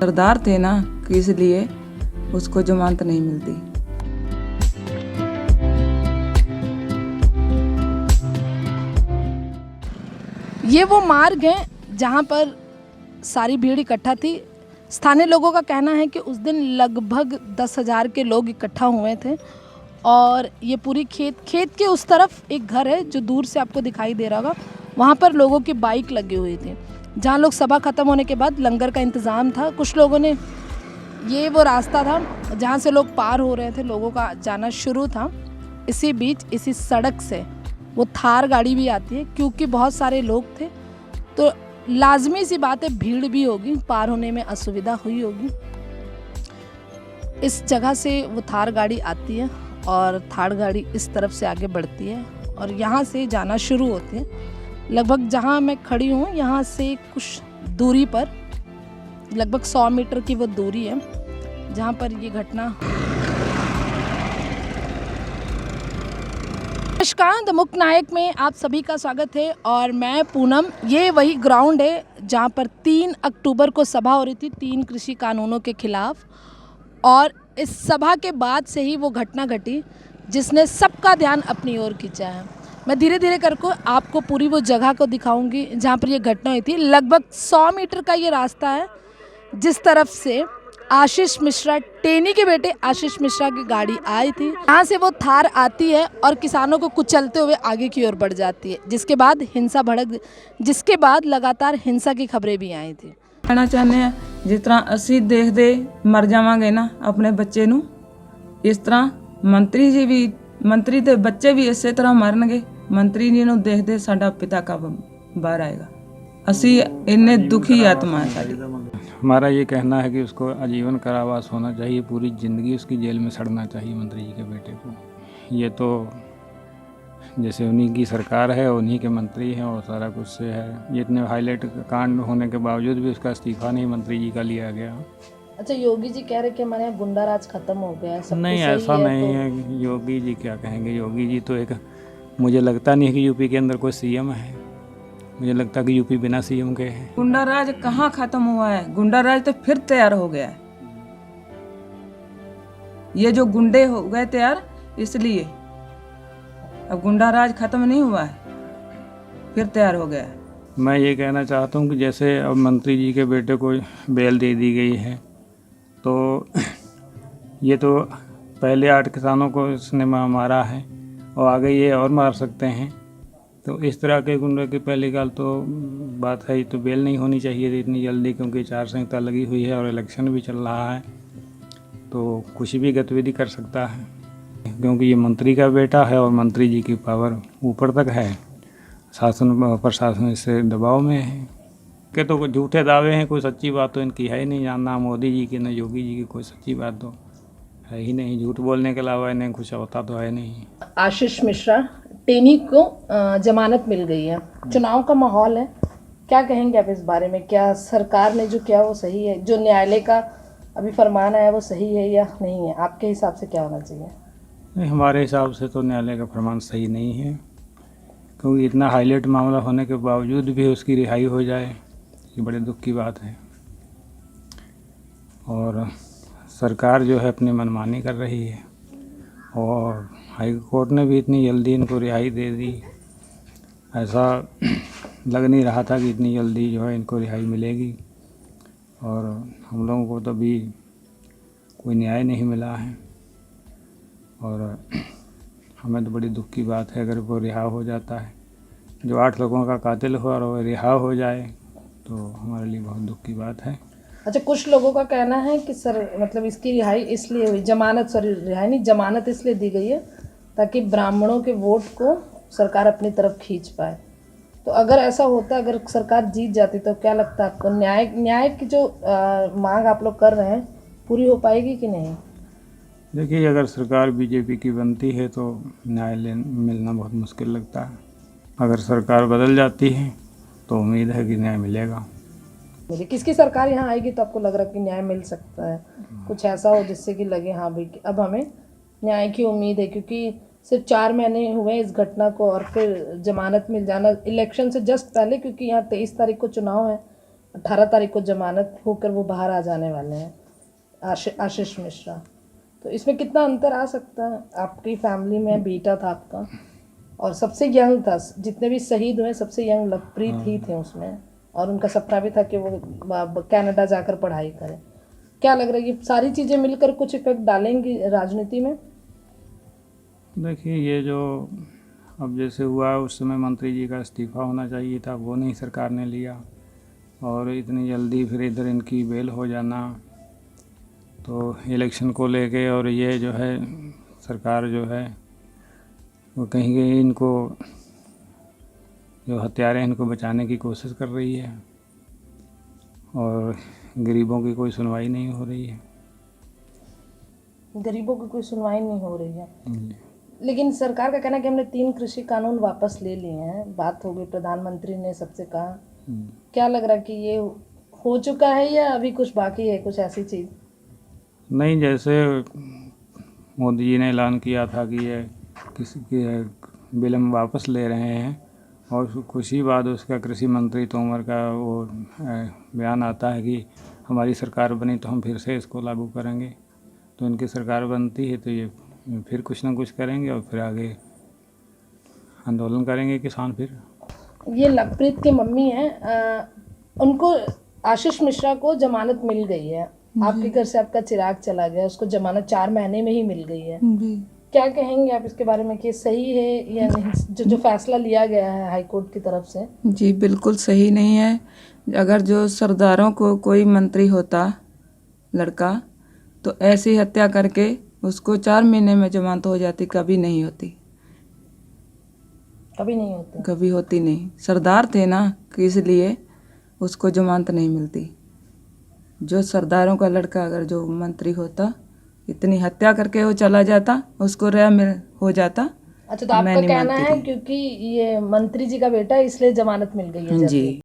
सरदार थे ना कि इसलिए उसको जमानत नहीं मिलती। ये वो मार्ग है जहाँ पर सारी भीड़ इकट्ठा थी। स्थानीय लोगों का कहना है कि उस दिन लगभग 10,000 के लोग इकट्ठा हुए थे और ये पूरी खेत के उस तरफ एक घर है जो दूर से आपको दिखाई दे रहा होगा, वहाँ पर लोगों की बाइक लगी हुई थी जहाँ लोग सभा ख़त्म होने के बाद लंगर का इंतज़ाम था। कुछ लोगों ने, ये वो रास्ता था जहाँ से लोग पार हो रहे थे, लोगों का जाना शुरू था। इसी बीच इसी सड़क से वो थार गाड़ी भी आती है, क्योंकि बहुत सारे लोग थे तो लाजमी सी बात है भीड़ भी होगी, पार होने में असुविधा हुई होगी। इस जगह से वो थार गाड़ी आती है और थार गाड़ी इस तरफ से आगे बढ़ती है और यहाँ से जाना शुरू होती है। लगभग जहाँ मैं खड़ी हूँ यहाँ से कुछ दूरी पर, लगभग 100 मीटर की वो दूरी है जहाँ पर ये घटना। नमस्कार, द मुक्त नायक में आप सभी का स्वागत है और मैं पूनम। ये वही ग्राउंड है जहाँ पर 3 अक्टूबर को सभा हो रही थी 3 कृषि कानूनों के खिलाफ, और इस सभा के बाद से ही वो घटना घटी जिसने सबका ध्यान अपनी ओर खींचा है। मैं धीरे धीरे करके आपको पूरी वो जगह को दिखाऊंगी जहाँ पर ये घटना हुई थी। लगभग 100 मीटर का ये रास्ता है जिस तरफ से आशीष मिश्रा, टेनी के बेटे आशीष मिश्रा की गाड़ी आई थी। यहाँ से वो थार आती है और किसानों को कुचलते हुए आगे की ओर बढ़ जाती है, जिसके बाद हिंसा भड़क, जिसके बाद लगातार हिंसा की खबरें भी आई थी। कहना चाहते हैं जिस तरह असी देखते मर जावांगे ना अपने बच्चे नू, इस तरह मंत्री जी भी, मंत्री के बच्चे भी इस तरह मरनगे। मंत्री जी नू देखते साडा पिता कब बाहर आएगा। असी इन्ने दुखी आत्मा है साडी। हमारा ये कहना है कि उसको आजीवन कारावास होना चाहिए, पूरी ज़िंदगी उसकी जेल में सड़ना चाहिए मंत्री जी के बेटे को। ये तो जैसे उन्हीं की सरकार है, उन्हीं के मंत्री हैं और सारा कुछ से है। ये इतने हाईलाइट कांड होने के बावजूद भी उसका इस्तीफा नहीं मंत्री जी का लिया गया। अच्छा, योगी जी कह रहे कि हमारे यहाँ गुंडा राज खत्म हो गया है, सब नहीं, ऐसा नहीं है। योगी जी क्या कहेंगे? योगी जी तो एक, मुझे लगता नहीं है कि यूपी के अंदर कोई सीएम है। मुझे लगता है कि यूपी बिना सीएम के है। गुंडा राज कहाँ खत्म हुआ है? गुंडा राज तो फिर तैयार हो गया है। ये जो गुंडे हो गए तैयार, इसलिए अब गुंडा राज खत्म नहीं हुआ है, फिर तैयार हो गया है। मैं ये कहना चाहता हूँ कि जैसे अब मंत्री जी के बेटे को बेल दे दी गई है, तो ये तो पहले 8 किसानों को इसने मारा है और आगे ये और मार सकते हैं। तो इस तरह के गुंडे की पहली गाल तो बात है, तो बेल नहीं होनी चाहिए थी इतनी जल्दी, क्योंकि आचार संहिता लगी हुई है और इलेक्शन भी चल रहा है, तो कुछ भी गतिविधि कर सकता है। क्योंकि ये मंत्री का बेटा है और मंत्री जी की पावर ऊपर तक है, शासन प्रशासन इससे दबाव में है। के तो झूठे दावे हैं, कोई सच्ची बात तो इनकी है ही नहीं। ना मोदी जी की ना योगी जी की कोई सच्ची बात तो है ही नहीं। झूठ बोलने के अलावा इन्हें कुछ होता तो है नहीं। आशीष मिश्रा, टेनी को जमानत मिल गई है, चुनाव का माहौल है, क्या कहेंगे आप इस बारे में? क्या सरकार ने जो किया वो सही है? जो न्यायालय का अभी फरमान आया वो सही है या नहीं है? आपके हिसाब से क्या होना चाहिए? नहीं, हमारे हिसाब से तो न्यायालय का फरमान सही नहीं है, क्योंकि इतना हाईलाइट मामला होने के बावजूद भी उसकी रिहाई हो जाए, ये बड़े दुख की बात है। और सरकार जो है अपनी मनमानी कर रही है और हाई कोर्ट ने भी इतनी जल्दी इनको रिहाई दे दी। ऐसा लग नहीं रहा था कि इतनी जल्दी जो है इनको रिहाई मिलेगी, और हम लोगों को तो अभी कोई न्याय नहीं मिला है। और हमें तो बड़ी दुख की बात है अगर वो रिहा हो जाता है। जो 8 लोगों का कातिल हुआ और वो रिहा हो जाए तो हमारे लिए बहुत दुख की बात है। अच्छा, कुछ लोगों का कहना है कि सर मतलब इसकी रिहाई इसलिए हुई, जमानत, सॉरी रिहाई नहीं, जमानत इसलिए दी गई है ताकि ब्राह्मणों के वोट को सरकार अपनी तरफ खींच पाए। तो अगर ऐसा होता, अगर सरकार जीत जाती तो क्या लगता है आपको, न्याय की जो मांग आप लोग कर रहे हैं पूरी हो पाएगी कि नहीं? देखिए, अगर सरकार बीजेपी की बनती है तो न्याय मिलना बहुत मुश्किल लगता है। अगर सरकार बदल जाती है तो उम्मीद है कि न्याय मिलेगा। किसकी सरकार यहाँ आएगी तो आपको लग रहा है कि न्याय मिल सकता है? कुछ ऐसा हो जिससे कि लगे हाँ भाई अब हमें न्याय की उम्मीद है, क्योंकि सिर्फ 4 महीने हुए इस घटना को और फिर जमानत मिल जाना इलेक्शन से जस्ट पहले, क्योंकि यहाँ 23 तारीख को चुनाव है, 18 तारीख को जमानत होकर वो बाहर आ जाने वाले हैं, आशीष मिश्रा। तो इसमें कितना अंतर आ सकता है? आपकी फैमिली में बेटा था आपका और सबसे यंग था, जितने भी शहीद हुए सबसे यंग लवप्रीत ही थे उसमें, और उनका सपना भी था कि वो कनाडा जाकर पढ़ाई करें। क्या लग रहा है ये सारी चीज़ें मिलकर कुछ इफेक्ट डालेंगी राजनीति में? देखिए, ये जो अब जैसे हुआ उस समय मंत्री जी का इस्तीफा होना चाहिए था, वो नहीं सरकार ने लिया, और इतनी जल्दी फिर इधर इनकी बेल हो जाना, तो इलेक्शन को लेके और ये जो है सरकार जो है वो कहीं कहीं इनको जो हत्यारे हैं इनको बचाने की कोशिश कर रही है, और गरीबों की कोई सुनवाई नहीं हो रही है। गरीबों की कोई सुनवाई नहीं हो रही है। जी। लेकिन सरकार का कहना है कि हमने 3 कृषि कानून वापस ले लिए हैं, बात हो गई, प्रधानमंत्री ने सबसे कहा। क्या लग रहा है कि ये हो चुका है या अभी कुछ बाकी है, कुछ ऐसी चीज़? नहीं, जैसे मोदी जी ने ऐलान किया था कि ये किसी की बिल हम वापस ले रहे हैं, और कुछ ही बाद उसका कृषि मंत्री तोमर का वो बयान आता है कि हमारी सरकार बनी तो हम फिर से इसको लागू करेंगे। तो इनकी सरकार बनती है तो ये फिर कुछ ना कुछ करेंगे, और फिर आगे आंदोलन करेंगे किसान। फिर ये लवप्रीत की मम्मी है, उनको आशीष मिश्रा को जमानत मिल गई है, आपके घर से आपका चिराग चला गया, उसको जमानत 4 महीने में ही मिल गई है। क्या कहेंगे आप इसके बारे में कि सही है या नहीं, जो फैसला लिया गया है हाई कोर्ट की तरफ से? जी बिल्कुल सही नहीं है। अगर जो सरदारों को कोई मंत्री होता लड़का, तो ऐसी हत्या करके उसको 4 महीने में जमानत हो जाती, कभी नहीं होती, कभी नहीं होती। कभी होती नहीं। सरदार थे ना, कि इसलिए उसको जमानत नहीं मिलती। जो सरदारों का लड़का अगर जो मंत्री होता, इतनी हत्या करके वो चला जाता, उसको रिहा हो जाता। अच्छा, तो आपका कहना है क्योंकि ये मंत्री जी का बेटा है इसलिए जमानत मिल गई है जल्दी? जी।